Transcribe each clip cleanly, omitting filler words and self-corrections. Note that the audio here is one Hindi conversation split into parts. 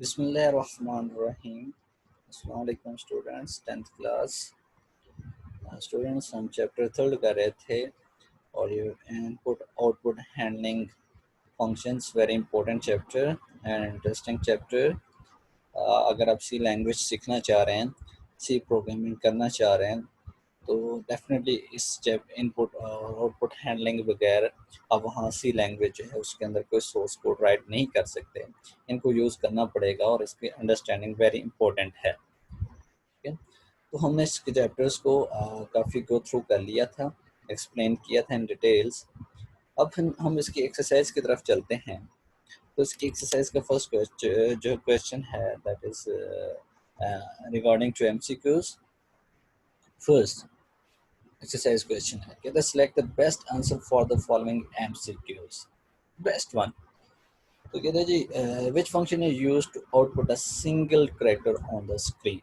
बिस्मिल्लाहिर्रहमानिर्रहीम। अस्सलाम वालेकुम स्टूडेंट्स, 10th क्लास स्टूडेंट्स। हम चैप्टर थर्ड कर रहे थे और ये input output handling functions, very important chapter and interesting chapter. अगर आप सी लैंग्वेज सीखना चाह रहे हैं, सी प्रोग्रामिंग करना चाह रहे हैं, तो डेफिनेटली इस इनपुट और आउटपुट हैंडलिंग बगैर आप वहाँ सी लैंग्वेज जो है उसके अंदर कोई सोर्स कोड राइट नहीं कर सकते। इनको यूज़ करना पड़ेगा और इसकी अंडरस्टैंडिंग वेरी इंपॉर्टेंट है। ठीक है, तो हमने इसके चैप्टर्स को काफ़ी गो थ्रू कर लिया था, एक्सप्लेन किया था इन डिटेल्स। अब हम इसकी एक्सरसाइज की तरफ चलते हैं। तो इसकी एक्सरसाइज का फर्स्ट क्वेश्चन है that is regarding to MCQs. First exercise question है, कहते हैं select the best answer for the following MCQs, best one। तो कहते हैं जी which function is used to output a single character on the screen।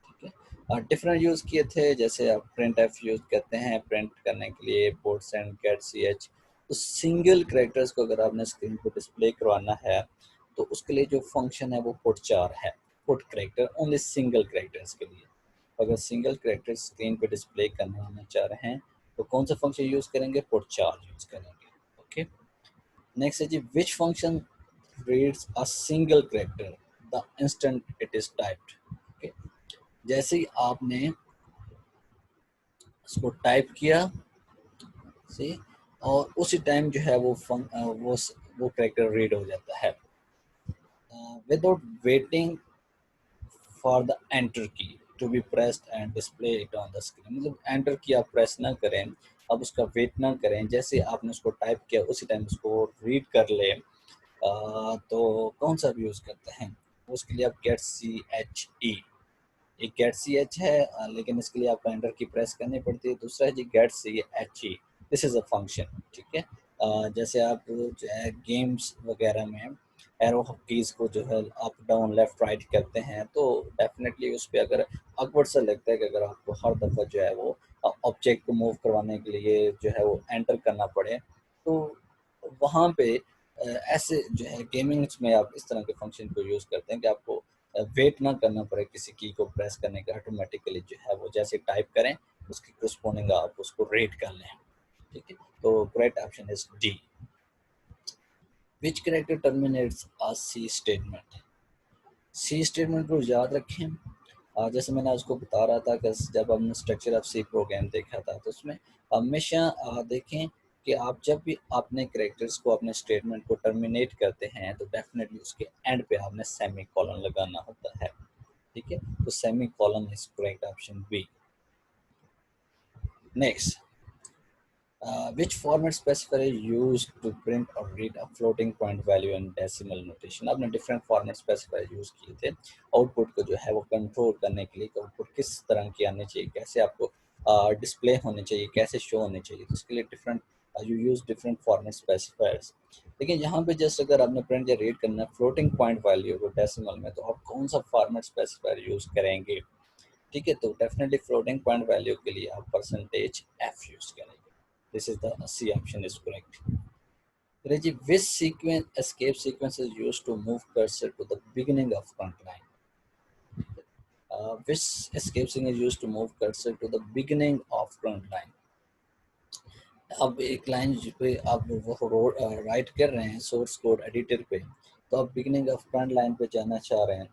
ठीक है, डिफरेंट यूज़ किए थे, जैसे आप प्रिंट एफ यूज़ करते हैं प्रिंट करने के लिए, पोर्ट सेंड, गेट सी एच। तो सिंगल करेक्टर्स को अगर आपने स्क्रीन पर डिस्प्ले करवाना है तो उसके लिए जो फंक्शन है वो पुट चार है, put character only single characters के लिए। अगर सिंगल करेक्टर स्क्रीन पे डिस्प्ले करना चाह रहे हैं तो कौन सा फंक्शन यूज़ करेंगे, पुट चार यूज़ करेंगे। ओके, नेक्स्ट है जी which function reads a single character the instant it is typed. Okay, जैसे ही आपने उसको टाइप किया सी, और उसी टाइम जो है वो करेक्टर रीड हो जाता है without waiting for the enter key to be pressed and display it on the screen. मतलब एंटर की आप प्रेस ना करें, अब उसका वेट ना करें, जैसे आपने उसको टाइप किया उसी टाइम उसको रीड कर ले। तो कौन सा भी यूज़ करते हैं उसके लिए, आप गेट सी एच ई, एक गेट सी एच है लेकिन इसके लिए आपको एंटर की प्रेस करनी पड़ती है। दूसरा है जी गेट सी एच ई, दिस इज़ अ फंक्शन। ठीक है, जैसे आप जो है गेम्स वगैरह में एरो कीज़ को जो है अप डाउन लेफ्ट राइट करते हैं, तो डेफिनेटली उस पर अगर awkward सा लगता है कि अगर आपको हर दफ़ा जो है वो ऑब्जेक्ट को मूव करवाने के लिए जो है वो एंटर करना पड़े, तो वहाँ पे ऐसे जो है गेमिंग्स में आप इस तरह के फंक्शन को यूज़ करते हैं कि आपको वेट ना करना पड़े किसी की को प्रेस करने का, ऑटोमेटिकली जो है वो जैसे टाइप करें उसकी करस्पॉन्डिंग आप उसको रेट कर लें। ठीक है, तो correct option is D. Which character terminates a C statement. C statement को याद रखें, जैसे मैंने उसको बता रहा था कि जब हमने स्ट्रक्चर ऑफ सी प्रोग्राम देखा था तो उसमें हमेशा देखें कि आप जब भी अपने करेक्टर्स को, अपने स्टेटमेंट को टर्मिनेट करते हैं तो डेफिनेटली उसके एंड पे आपने सेमी कॉलन लगाना होता है। ठीक है, तो semicolon is correct option B. Next, which format specifier is used to print or read a floating point value in decimal notation। आपने डिफरेंट फॉर्मेट स्पेसिफायर यूज किए थे आउटपुट को जो है वो कंट्रोल करने के लिए, आउटपुट किस तरह की आनी चाहिए, कैसे आपको डिस्प्ले होने चाहिए, कैसे शो होने चाहिए, तो इसके लिए different you use different format specifiers. लेकिन यहाँ पे जस्ट अगर आपने प्रिंट या रीड करना है फ्लोटिंग पॉइंट वैल्यू को डेसिमल में, तो आप कौन सा फॉर्मेट स्पेसिफायर यूज करेंगे। ठीक है, तो डेफिनेटली फ्लोटिंग पॉइंट वैल्यू के लिए आप परसेंटेज एफ यूज करेंगे। This is the C option is correct. Reggie, which sequence escape sequence is used to move cursor to the beginning of front line? Which escape sequence is used to move cursor to the beginning of front line? अब एक लाइन पे आप वो रोड राइट कर रहे हैं सोर्स कोड एडिटर पे, तो आप बिगिनिंग ऑफ फ्रंट लाइन पे जाना चाह रहे हैं,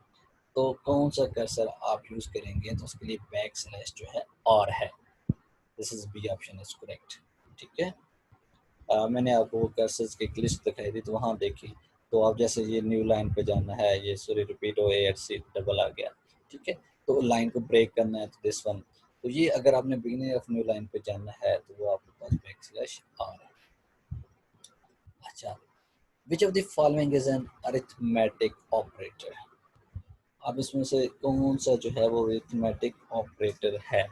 तो कौन सा कर्सर आप यूज़ करेंगे, तो उसके लिए बैक स्लैश जो है और है। This is B option is correct. ठीक है, मैंने आपको कर्सर्स की एक लिस्ट दिखाई दी तो वहाँ देखी, तो आप जैसे ये न्यू लाइन पे जाना है, ये सॉरी रिपीट हो एट सी डबल आ गया। ठीक है, तो लाइन को ब्रेक करना है तो दिस वन, तो ये अगर आपने बिगिनिंग ऑफ न्यू लाइन पे जाना है तो वो आपके पास बैक स्लैश आर है। अच्छा, which of the following is an arithmetic operator. अब इसमें से कौन सा जो है वो अरिथमेटिक ऑपरेटर है।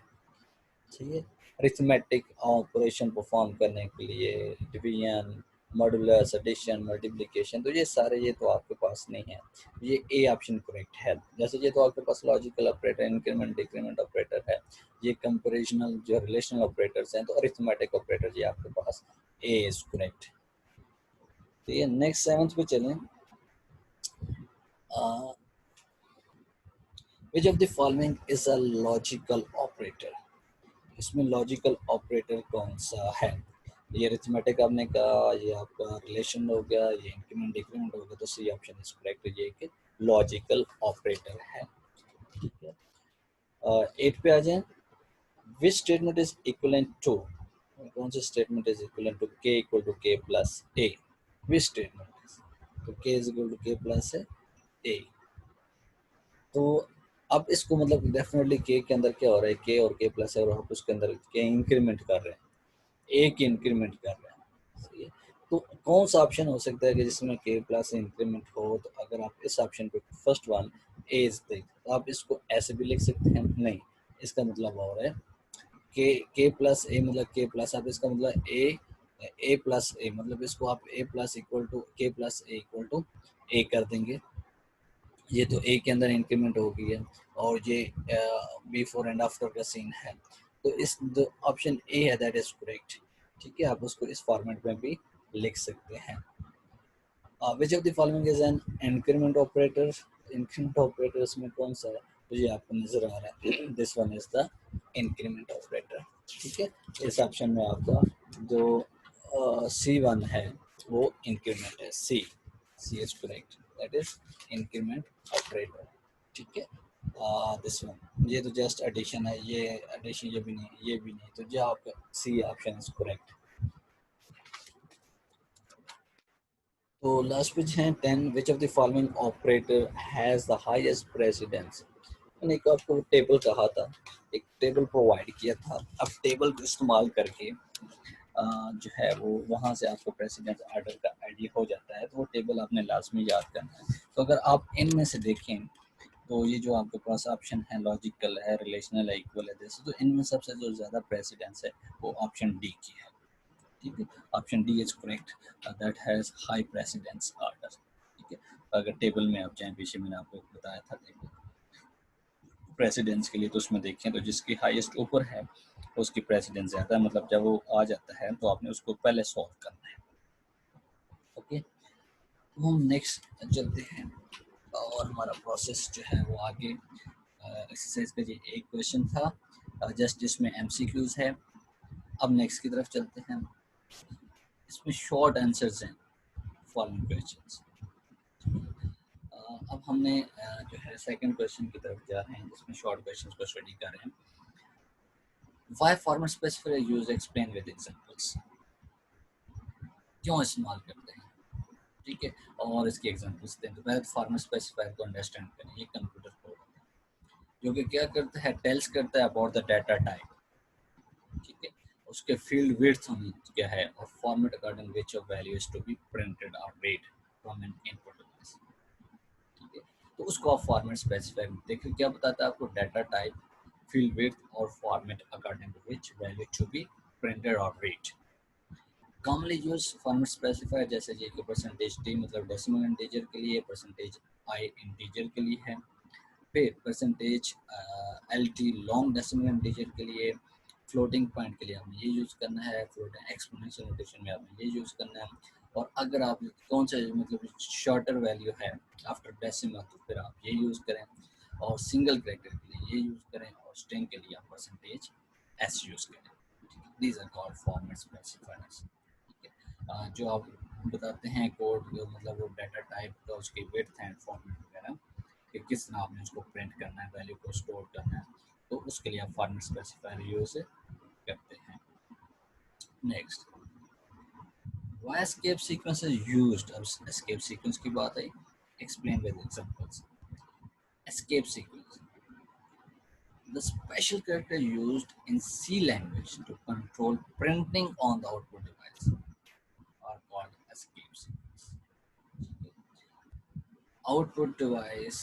ठीक है, अरिथमेटिक ऑपरेशन परफॉर्म करने के लिए डिवीजन, मॉडुलस, एडिशन, मल्टीप्लिकेशन, तो ये सारे ये तो आपके पास नहीं है, ये ए ऑप्शन करेक्ट है। जैसे ये तो आपके पास logical operator, increment decrement operator है, ये कंपैरिजनल जो रिलेशनल ऑपरेटर्स हैं, तो अरिथमेटिक ऑपरेटर ये आपके पास ए इज करेक्ट। तो ये नेक्स्ट सेवंथ पे चलें। Which of the following is a logical operator, इसमें लॉजिकल ऑपरेटर कौन सा है? ये अरिथमेटिक आपने कहा, ये आपका रिलेशन हो गया, ये इंक्रीमेंट डिक्रीमेंट हो गया, तो सी ऑप्शन इज करेक्ट, ये एक लॉजिकल ऑपरेटर है। ठीक है, 8 पे आ जाए। Which statement is equivalent to, कौन सा statement is equivalent to k equal to k plus a? Which statement? तो k is equal to k plus a। तो अब इसको मतलब डेफिनेटली k के अंदर क्या हो रहा है, k और k प्लस है, और आप उसके अंदर k इंक्रीमेंट कर रहे हैं, a की इंक्रीमेंट कर रहे हैं। सही है, तो कौन सा ऑप्शन हो सकता है कि जिसमें k प्लस इंक्रीमेंट हो? तो अगर आप इस ऑप्शन पे फर्स्ट वन a इज देख, तो आप इसको ऐसे भी लिख सकते हैं, नहीं, इसका मतलब हो रहा है के प्लस ए, मतलब के प्लस, आप इसका मतलब ए प्लस ए, मतलब इसको आप ए प्लस इक्वल टू के प्लस ए इक्वल टू ए कर देंगे। ये तो ए के अंदर इंक्रीमेंट हो गई है, और ये बिफोर एंड आफ्टर का सीन है, तो इस ऑप्शन ए है दैट इज करेक्ट। ठीक है, आप उसको इस फॉर्मेट में भी लिख सकते हैं। Which of the following is an increment operator, increment operator इसमें कौन सा है? तो ये आपको नजर आ रहा है, this one is the increment operator. ठीक है, इस ऑप्शन में आपका जो सी वन है वो इंक्रीमेंट है, C C is correct, that is increment operator. ठीक है, दिस वन, ये तो जस्ट एडिशन है, ये एडिशन ये भी नहीं, ये भी नहीं, तो जो आपका सी ऑप्शन इज करेक्ट। तो लास्ट पेज है 10, which of the following operator has the highest precedence? मैंने एक आपको टेबल कहा था, एक टेबल प्रोवाइड किया था, अब टेबल को इस्तेमाल करके जो है वो वहाँ से आपको प्रेसिडेंस ऑर्डर का आइडिया हो जाता है, तो वो टेबल आपने लाजमी याद करना है। तो अगर आप इनमें से देखें, तो ये जो आपके पास ऑप्शन है, लॉजिकल है, रिलेशनल है, इक्वल है, जैसे, तो इनमें सबसे जो ज़्यादा प्रेसिडेंस है वो ऑप्शन डी की है। ठीक है, option D is correct, that has high precedence order. ठीक है, अगर टेबल में आप जाएं, पीछे मैंने आपको बताया था टेबल प्रेसिडेंस के लिए, तो उसमें देखें तो जिसकी हाईएस्ट ऊपर है उसकी प्रेसिडेंस ज़्यादा है, मतलब जब वो आ जाता है तो आपने उसको पहले सॉल्व करना है। ओके, तो हम नेक्स्ट चलते हैं, और हमारा प्रोसेस जो है वो आगे एक्सरसाइज का ये एक क्वेश्चन था, जस्ट इसमें एमसीक्यूज है। अब नेक्स्ट की तरफ चलते हैं, इसमें शॉर्ट आंसर्स हैं फॉलोइंग क्वेश्चंस। अब हमने जो है सेकंड क्वेश्चन की तरफ जा रहे हैं, जिसमें शॉर्ट क्वेश्चंस को स्टडी कर रहे हैं। Why farmer specifier use explain with examples, क्यों इस्तेमाल करते हैं? ठीक है, और इसके एग्जांपल्स दें। तो पहले फॉर्मर स्पेसिफायर को अंडरस्टैंड करें, ये कंप्यूटर कोड जो कि क्या करता है, टेल्स करता है अबाउट द डाटा टाइप। ठीक है, उसके फील्ड विड्थ क्या है, और format according which of value is to be printed और read from an input device. ठीक है, तो उसको आप फॉर्मेट स्पेसिफायर देखिए क्या बताता है आपको, डाटा टाइप, फील्ड विड्थ और format according to which value to be printed और read. Commonly use format specifier जैसे ये कि परसेंटेज डी मतलब डेसिमल इंटीजर के लिए, परसेंटेज आई इंटीजर के लिए है, फिर percentage l t long decimal integer के लिए, फ्लोटिंग पॉइंट के लिए आपने ये यूज़ करना है, फ्लोटिंग एक्सपोनेंशियल नोटेशन में आपने ये यूज़ करना है, और अगर आप कौन सा मतलब शॉर्टर वैल्यू है आफ्टर डेसिमल तो फिर आप ये यूज़ करें, और सिंगल कैरेक्टर के लिए ये यूज़ करें, और स्ट्रिंग के लिए आप परसेंटेज एस यूज़ करें। These are called format specifiers. ठीक है, जो आप बताते हैं कोड मतलब वो डाटा टाइप का उसकी विड्थ एंड फॉर्मेट वगैरह कि किस तरह आपने उसको प्रिंट करना है, वैल्यू को स्टोर करना है, तो उसके लिए आप फॉर्मेट स्पेसिफायर यूज करते हैं। Next, why escape sequence is used, अब एस्केप सीक्वेंस की बात आई, explain with examples. Escape sequence, the special character used in C language to control printing on the output device are called escape sequence. Output device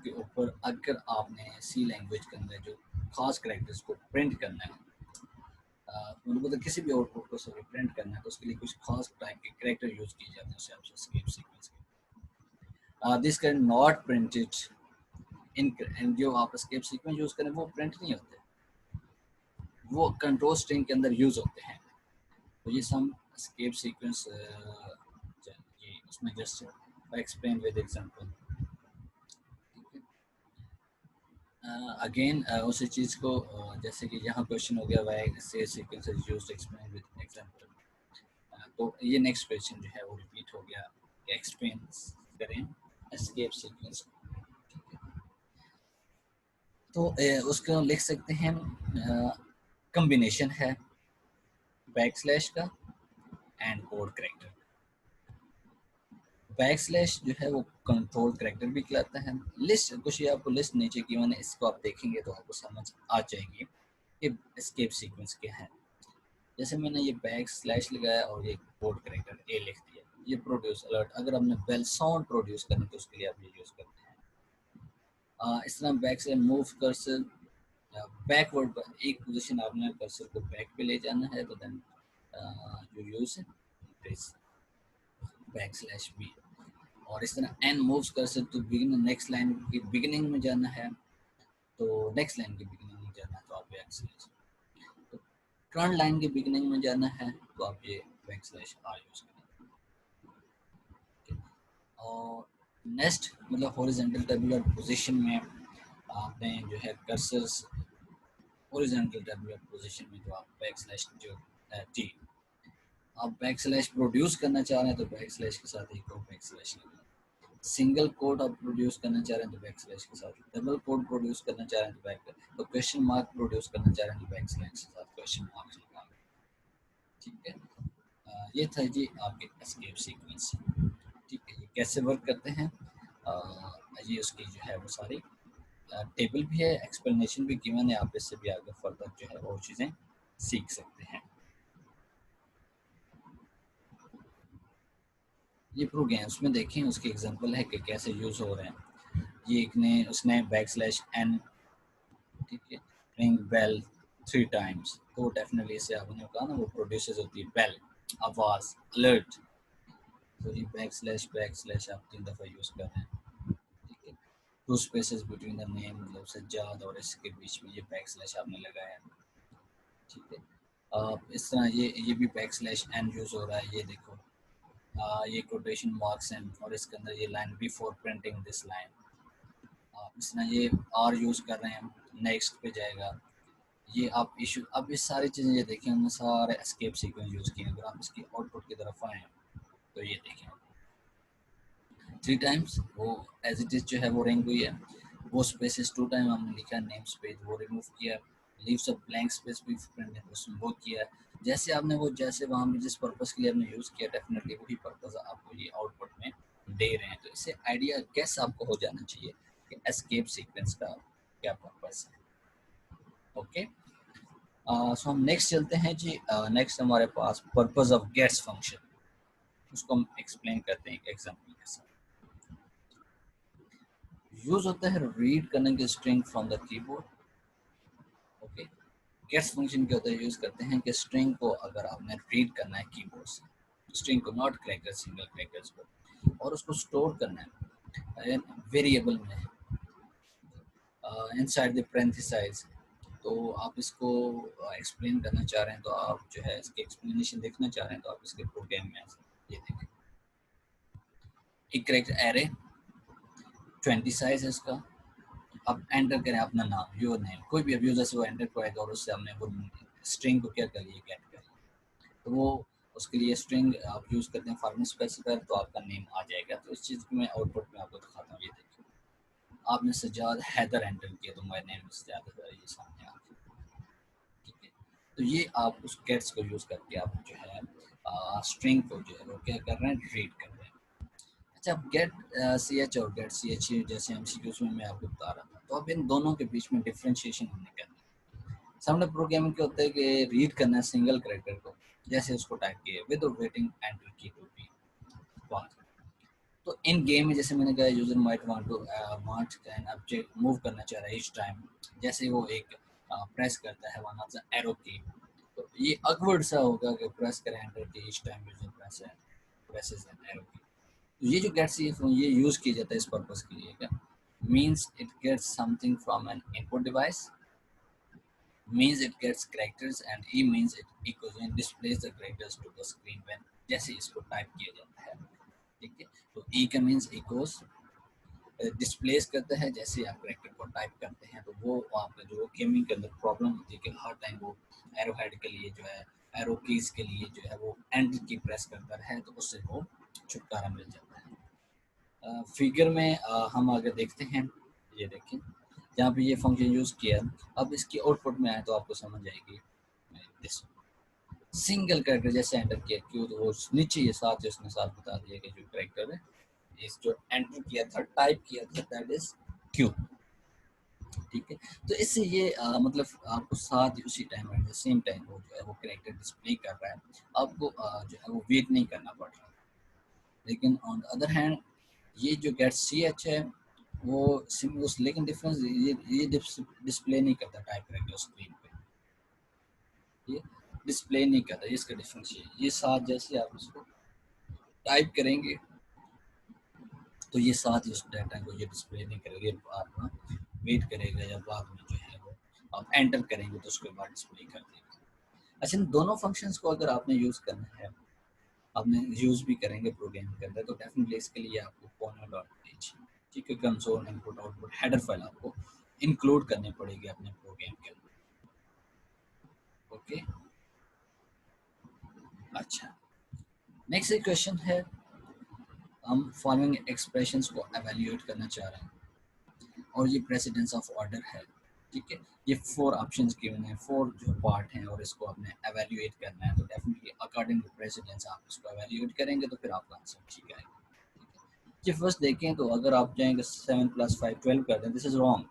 के ऊपर अगर आपने सी लैंग्वेज के अंदर जो खास करेक्टर्स को प्रिंट करना है, मतलब किसी भी आउटपुट को सॉरी प्रिंट करना है, तो उसके लिए कुछ खास टाइप के करेक्टर यूज किए जाते हैं, उसे आप एस्केप सीक्वेंस के। This can not printed in, जो आप एस्केप सीक्वेंस यूज करें वो प्रिंट नहीं होते, वो कंट्रोल स्ट्रिंग के अंदर यूज होते हैं। तो ये सम एस्केप सीक्वेंस, ये उसमें just explain with example. Again उसी चीज़ को जैसे कि यहाँ क्वेश्चन हो गया वाई से sequence is used to explain with example, तो ये नेक्स्ट क्वेश्चन जो है वो रिपीट हो गया, एक्सप्लेन करें एस्केप सीक्वेंस। तो उसको लिख सकते हैं, कॉम्बिनेशन है बैकस्लैश का एंड कोड करेक्टर। बैकस्लैश जो है वो कंट्रोल करेक्टर भी कहलाता है। लिस्ट कुछ ये आपको लिस्ट नीचे की मैंने, इसको आप देखेंगे तो आपको समझ आ जाएगी कि एस्केप सीक्वेंस क्या है। जैसे मैंने ये बैक स्लैश लगाया और ये कोड करेक्टर ए लिख दिया, ये प्रोड्यूस अलर्ट, अगर हमने बेल साउंड प्रोड्यूस करना तो उसके लिए आप ये यूज़ करते हैं। इस तरह बैक से मूव कर्सर बैकवर्ड, एक पोजीशन आपने कर्सर को बैक पे ले जाना है तो then you use this backslash B. और इस तरह N moves cursor to begin next line की बिगिनिंग में जाना है, तो नेक्स्ट लाइन की बिगिनिंग में जाना है तो आप बैक स्लैश, तो करंट लाइन के बिगिनिंग में जाना है तो आप ये बैक स्लैश आर यूज करें। और नेक्स्ट मतलब हॉरिजॉन्टल टेबुलर पोजीशन में आपने जो है कर्सर्स हॉरिजॉन्टल टेबुलर पोजीशन में जो आप बैक स्लैश जो टी, आप बैक स्लैश प्रोड्यूस करना चाह रहे हैं तो बैक स्लैश के साथ एक और बैक स्लैश लगाएं। सिंगल कोड आप प्रोड्यूस करना चाह रहे हैं तो बैक स्लैश के साथ, डबल कोड प्रोड्यूस करना चाह रहे हैं तो बैक, तो क्वेश्चन मार्क प्रोड्यूस करना चाह रहे हैं तो बैक स्लैश के साथ क्वेश्चन मार्क लगाएं। ठीक है, ये था जी आपके एस्केप सीक्वेंस। ठीक है, ये कैसे वर्क करते हैं, ये उसकी जो है वो सारी टेबल भी है, एक्सप्लेनेशन भी गिवन है, आप इससे भी आगे फर्दर जो है वो चीज़ें सीख सकते हैं। ये प्रोग्राम्स में देखें उसके एग्जांपल है कि कैसे यूज़ हो रहे हैं। ये एक ने उसने बैक स्लैश एन, ठीक है, रिंग बेल 3 टाइम्स, तो डेफिनेटली इससे आपने कहा ना वो प्रोड्यूसर्स होती है बेल, आवाज़, अलर्ट, तो ये बैक स्लैश आप 3 दफ़ा यूज़ कर रहे हैं। ठीक है, 2 स्पेसेस बिटवीन द नेम, मतलब सज्जाद और इसके बीच में ये बैक स्लैश आपने लगाया। ठीक है, इस तरह ये भी बैक स्लैश एन यूज़ हो रहा है, ये देखो, ये कोटेशन मार्क्स हैं और इसके अंदर ये line before printing this line, आप इस तरह ये आर यूज़ कर रहे हैं, नेक्स्ट पे जाएगा। ये आप इशू, अब ये सारी चीज़ें ये देखें हमने सारे एस्केप सीक्वेंस यूज़ किए। अगर आप इसकी आउटपुट की तरफ आएँ तो ये देखें 3 टाइम्स वो एज इट इज़ जो है वो रिंग हुई है, वो स्पेसेस 2 टाइम हमने लिखा है, नेम स्पेस वो रिमूव किया, लीव्स अ ब्लैंक स्पेस भी प्रिंट है उसमें वो किया है। जैसे आपने वो जैसे वहाँ पे जिस पर्पज़ के लिए आपने यूज़ किया डेफिनेटली वही पर्पज़ आपको ये आउटपुट में दे रहे हैं, तो इससे आइडिया गेस आपको हो जाना चाहिए कि एस्केप सीक्वेंस का क्या पर्पज़ है। ओके, सो हम नेक्स्ट चलते हैं जी। नेक्स्ट हमारे पास पर्पज़ ऑफ गेट्स फंक्शन, उसको हम एक्सप्लेन करते हैं एक एग्जांपल के साथ। यूज होता है रीड करने के string from the keyboard. Okay, gets function क्या होता है, यूज करते हैं कि स्ट्रिंग को अगर आपने रीड करना है कीबोर्ड से, स्ट्रिंग को नॉट करेक्टर सिंगल करेक्टर्स को, और उसको स्टोर करना है वेरिएबल में इनसाइड द पैरेंथेसिस, तो आप इसको एक्सप्लेन करना चाह रहे हैं तो आप जो है इसकी एक्सप्लेनेशन देखना चाह रहे हैं तो आप इसके प्रोग्राम में ये देखें, एक करेक्टर एरे 20 साइज है इसका, आप एंटर करें अपना नाम, योर नेम, कोई भी अब्यूजर से वो एंटर कराएगा और उससे हमने वो स्ट्रिंग को क्या कर लिया, गेट कर लिया, तो वो उसके लिए स्ट्रिंग आप यूज़ करते हैं फॉर्मल स्पेसिफायर, तो आपका नेम आ जाएगा। तो इस चीज़ को मैं आउटपुट में आपको दिखाता हूँ, ये देखिए आपने सज्जाद हैदर एंटर किया तो my name is Sajjad Haider, ये सामने आ गया। ठीक है, तो ये आप उस गेट्स को यूज़ करके आप जो है स्ट्रिंग को जो है वो क्या कर रहे हैं, रीड कर रहे हैं। अच्छा, अब गेट सी एच और गेट सी एच जैसे एमसीक्यूज में मैं आपको बता रहा था, तो अब इन दोनों के बीच में डिफ्रेंशिएशन हमने करना है। सामने प्रोग्रामिंग क्या होता है कि रीड करना है सिंगल कैरेक्टर को, जैसे उसको टाइप किया with waiting enter key to B बात। तो इन गेम में जैसे मैंने कहा user might want an object move करना चाह रहा है ईच टाइम, जैसे वो एक प्रेस करता है वन ऑफ द एरो की, तो ये अकवर्ड सा होगा कि प्रेस करें एंटर की each time user presses an arrow की। तो ये जो गेट सी ये यूज किया जाता है इस पर्पज के लिए, क्या means it gets something from an input device, means it gets characters, and e means it echoes and displays the characters to the screen when जैसे इसको टाइप किया जाता है। ठीक है, तो e का मीन्स echoes, डिस्प्लेस करता है। जैसे आप करेक्टर को टाइप करते हैं तो वो आपका जो गेमिंग के अंदर प्रॉब्लम होती है कि हर टाइम वो एरो हेड के लिए जो है, एरो कीज के लिए जो है वो एंटर की प्रेस करता है, तो उससे वो छुटकारा मिल जाता है। फिगर में हम अगर देखते हैं, ये देखें जहाँ पे ये फंक्शन यूज़ किया, अब इसकी आउटपुट में आए तो आपको समझ आएगी। दिस सिंगल कैरेक्टर जैसे एंटर किया क्यों, तो वो नीचे ये साथ उसने साथ बता दिया कि जो कैरेक्टर है इस जो एंटर किया था, टाइप किया था, दैट इज क्यू। ठीक है, तो इससे ये मतलब आपको साथ ही उसी time at the same time वो जो है वो कैरेक्टर डिस्प्ले कर रहा है, आपको जो है वो वेट नहीं करना पड़ रहा। लेकिन ऑन द अदर हैंड ये जो गेट सी एच है वो सिम्बल्स, लेकिन डिफरेंस ये डिस्प्ले नहीं करता टाइप करेक्टर स्क्रीन पे, ये डिस्प्ले नहीं करता, ये इसका डिफरेंस ये साथ जैसे आप इसको टाइप करेंगे तो ये साथ ही उस डाटा को ये डिस्प्ले नहीं करेगा, आप वेट करेगा या बाद में जो है वो आप एंटर करेंगे तो उसके बाद डिस्प्ले कर देगा। अच्छा, इन दोनों फंक्शंस को अगर आपने यूज़ करना है, आपने यूज़ भी करेंगे प्रोग्राम के अंदर, तो डेफिनेटली इसके लिए आपको कॉर्नर डॉट पेज, ठीक है, console input output header file आपको इंक्लूड करनी पड़ेगी अपने प्रोग्राम के अंदर। ओके, अच्छा, नेक्स्ट एक क्वेश्चन है, हम फॉलोइंग एक्सप्रेशंस को एवेल्यूएट करना चाह रहे हैं और ये प्रेसिडेंस ऑफ ऑर्डर है। ठीक है, ये 4 ऑप्शंस गिवन है, 4 जो पार्ट हैं और इसको आपने एवेल्यूएट करना है, तो डेफिनेटली अकॉर्डिंग टू प्रेसिडेंस आप इसको एवेल्यूएट करेंगे तो फिर आपका आंसर ठीक आएगा। जी फर्स्ट देखें तो अगर आप चाहेंगे 7 + 5 12 कर दें, दिस इज रॉन्ग।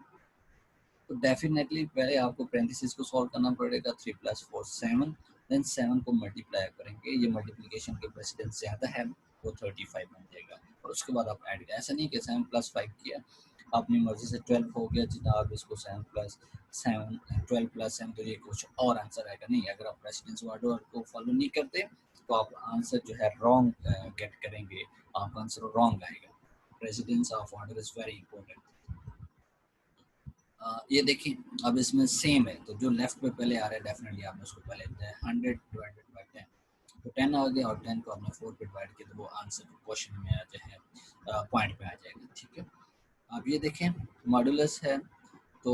तो डेफिनेटली पहले आपको पैरेंथेसिस को सॉल्व करना पड़ेगा, 3 + 4 7, देन 7 को मल्टीप्लाई करेंगे, ये मल्टीप्लिकेशन के प्रेसिडेंस ज़्यादा है वो 35 बन जाएगा, और उसके बाद आप ऐड, ऐसा नहीं कि 7 + 5 किया अपनी मर्जी से 12 हो गया जनाब, इसको 7 + 7 12 + 7 तो ये कुछ और आंसर आएगा नहीं। अगर आप प्रेसिडेंस ऑर्डर को फॉलो नहीं करते तो आप आंसर जो है रॉन्ग गेट करेंगे, आपका आंसर रॉन्ग आएगा। Precedence of order is very important. ये देखिए अब इसमें सेम है, तो जो लेफ्ट पे पहले आ रहा है डेफिनेटली आपने उसको पहले 100 डिवाइडेड बाय 10, तो 10 आ गया और 10 को आपने 4 पे डिवाइड किया तो वो आंसर क्वेश्चन में आ जाए, पॉइंट पे आ जाएगा। ठीक है, अब ये देखें मॉडुलस है, तो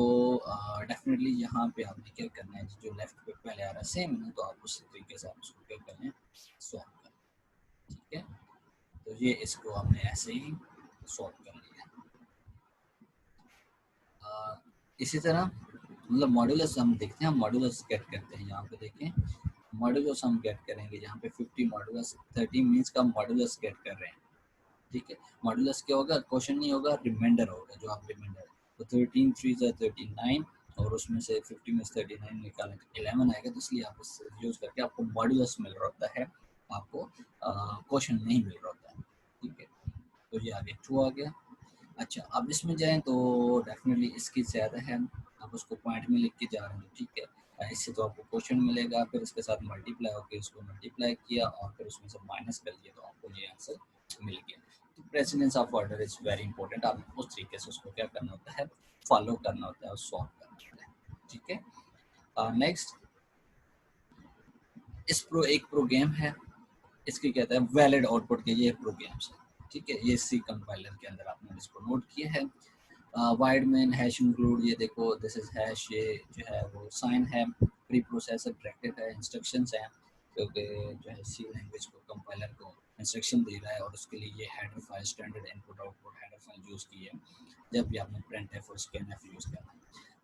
डेफिनेटली यहाँ पे आपने क्या करना है, जो लेफ्ट पे पहले आ रहा है सेम है, तो आप उसी तरीके से आप उसको क्या करें, सॉल्व करें। ठीक है, तो ये इसको आपने ऐसे ही सॉल्व कर लिया। इसी तरह मतलब मॉड्यूलस हम देखते हैं, हम मॉड्यूलस गेट करते हैं, यहाँ पे देखें मॉड्यूलस हम गेट करेंगे, यहाँ पे 50 मॉड्यूलस 30 मीन्स का मॉड्यूलस गेट कर रहे हैं। ठीक है, मॉड्यूलस क्या होगा, क्वेश्चन नहीं होगा, रिमाइंडर होगा, जो आप रिमाइंडर, तो 13 3 39 और उसमें से 50 में से 39 निकालें तो 11 आएगा, तो इसलिए आप इस यूज़ करके आपको मॉड्यूलस मिल रहा होता है, आपको क्वेश्चन नहीं मिल रहा होता है। ठीक है, तो ये आगे 2 आ गया। अच्छा, अब इसमें जाएँ तो डेफ़िनेटली इसकी ज़्यादा है, आप उसको पॉइंट में लिख के जा रहे हैं, ठीक है। इससे तो आपको क्वेश्चन मिलेगा, फिर इसके साथ मल्टीप्लाई होके उसको मल्टीप्लाई किया और फिर उसमें से माइनस कर दिया, तो आपको ये आंसर मिल गया। तो precedence of order is very important, आपको उस तरीके से उसको क्या करना होता है, फॉलो करना होता है और सॉल्व करना होता है। ठीक है, नेक्स्ट एक प्रोग्राम है, इसके कहते हैं वैलिड आउटपुट के ये प्रोग्राम्स है। ठीक है, ये सी कंपाइलर के अंदर आपने इसको नोट किया है। वाइड मेन हैश इंक्लूड, ये देखो दिस इज हैश, ये जो है वो साइन है, प्री प्रोसेसर ब्रैकेट है, इंस्ट्रक्शंस हैं, क्योंकि जो है सी लैंग्वेज को कंपाइलर को इंस्ट्रक्शन दे रहा है और उसके लिए ये header file, standard input output header file use की है जब भी आपने प्रिंट एफ और स्कैनएफ यूज़ करना है।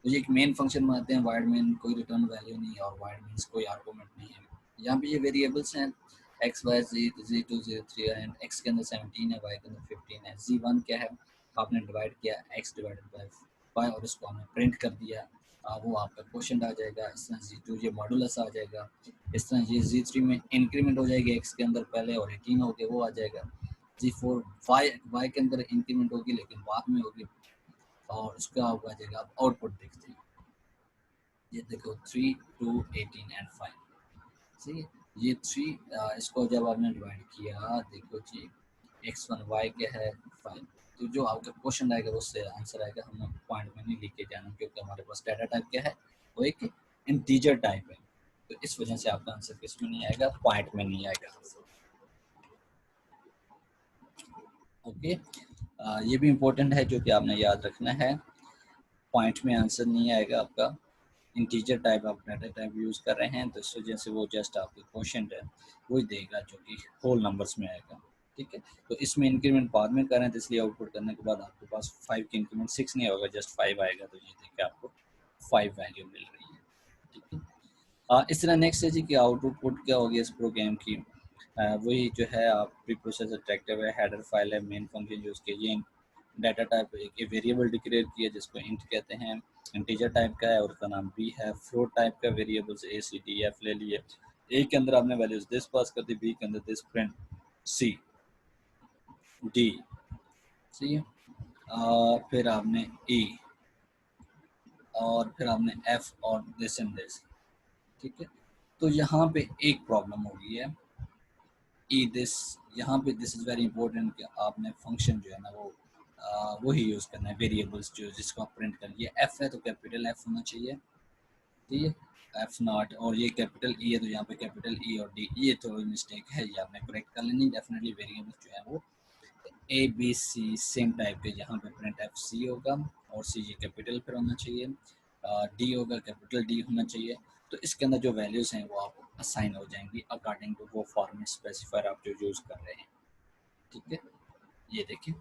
तो ये एक मेन फंक्शन बनाते हैं, वाइड मेन कोई रिटर्न वैल्यू नहीं और वाइड मीन्स कोई आर्गूमेंट नहीं है। यहाँ पे ये वेरिएबल्स हैं x Y Z2 Z3 and x के अंदर 17 है, वाई के अंदर 15 है। Z1 क्या है, आपने डिवाइड किया x डिवाइडेड बाय 5 और इसको हमने प्रिंट कर दिया, वो आपका क्वेश्चन आ जाएगा। इस तरह Z2 ये मॉडुलस आ जाएगा, इस तरह ये Z3 में इंक्रीमेंट हो जाएगी x के अंदर पहले और 18 हो गया वो आ जाएगा। Z4 y के अंदर इंक्रीमेंट होगी लेकिन बाद में होगी और उसका आ जाएगा। अब आउटपुट देखते हैं, ये देखो 3 2 18 एंड 5, सही है। ये 3 इसको जब आपने डिवाइड किया, देखो जी x1 y क्या है 5, तो जो आपका क्वेश्चन आएगा उससे आंसर आएगा। हमें पॉइंट में नहीं लिख के जाना क्योंकि हमारे पास डाटा टाइप क्या है, वो एक इंटीजर टाइप है, तो इस वजह से आपका आंसर किस में नहीं आएगा, पॉइंट में नहीं आएगा। ओके, ये भी इम्पोर्टेंट है जो कि आपने याद रखना है। पॉइंट में आंसर नहीं आएगा आपका, इंटीजर टाइप आप डाटा टाइप यूज़ कर रहे हैं तो इस वजह से वो जस्ट आपके क्वेश्चन है वही देगा जो कि होल नंबर्स में आएगा। ठीक है, तो इसमें इंक्रीमेंट बाद में करें तो इसलिए आउटपुट करने के बाद आपके पास 5 की इंक्रीमेंट 6 नहीं होगा, जस्ट 5 आएगा। तो ये देखिए आपको 5 वैल्यू मिल रही है। ठीक है, इस तरह नेक्स्ट है जी कि आउटपुट क्या हो गया इस प्रोग्राम की। वही जो है आप प्री प्रोसेसर ट्रैक्टर है, हेडर फाइल है, मेन फंक्शन यूज़ किए, डाटा टाइप एक वेरिएबल डिक्लेयर किया जिसको इंट कहते हैं, इंटीजर टाइप का है और उसका नाम बी है। फ्लोट टाइप का वेरिएबल्स ए सी डी एफ ले लिए, ए के अंदर आपने वैल्यूज दिस पास कर दी, बी के अंदर this print, C D C, फिर आपने ई और फिर आपने एफ और दिस एंड दिस। ठीक है, तो यहाँ पे एक प्रॉब्लम हो गई है ई दिस, यहाँ पे दिस इज़ वेरी इंपॉर्टेंट कि आपने फंक्शन जो है ना वो वही यूज़ करना है, वेरिएबल्स जो जिसको आप प्रिंट करेंगे। एफ है तो कैपिटल एफ होना चाहिए, ठीक है, एफ नॉट, और ये कैपिटल ई है तो यहाँ पे कैपिटल ई और डी। ये थोड़ी मिस्टेक है, ये आपने करेक्ट कर लेनी। डेफिनेटली वेरिएबल्स जो है वो A B C same type के, यहाँ पे प्रिंट एफ सी होगा और सी ये कैपिटल फिर होना चाहिए, डी होगा कैपिटल डी होना चाहिए। तो इसके अंदर जो वैल्यूज़ हैं वो आपको असाइन हो जाएंगी अकॉर्डिंग टू वो फॉर्मेट स्पेसिफायर आप जो यूज़ कर रहे हैं। ठीक है, ये देखिए,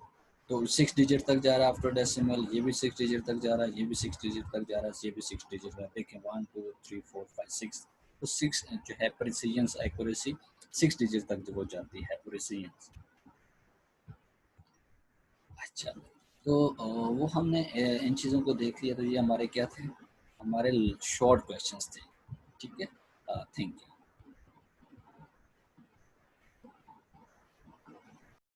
तो 6 डिजिट तक जा रहा है आफ्टर डेसिमल, ये भी 6 डिजिट तक जा रहा है, ये भी 6 डिजिट तक जा रहा है, ये भी 6 डिजिट तक। देखिए 1 2 3 4 5 6, तो 6 जो है प्रिसीजन एक्यूरेसी 6 डिजिट तक जो वो जाती है प्रिसीजन। अच्छा, तो वो हमने इन चीज़ों को देख लिया। तो ये हमारे क्या थे, हमारे शॉर्ट क्वेश्चंस थे। ठीक है, थैंक यू।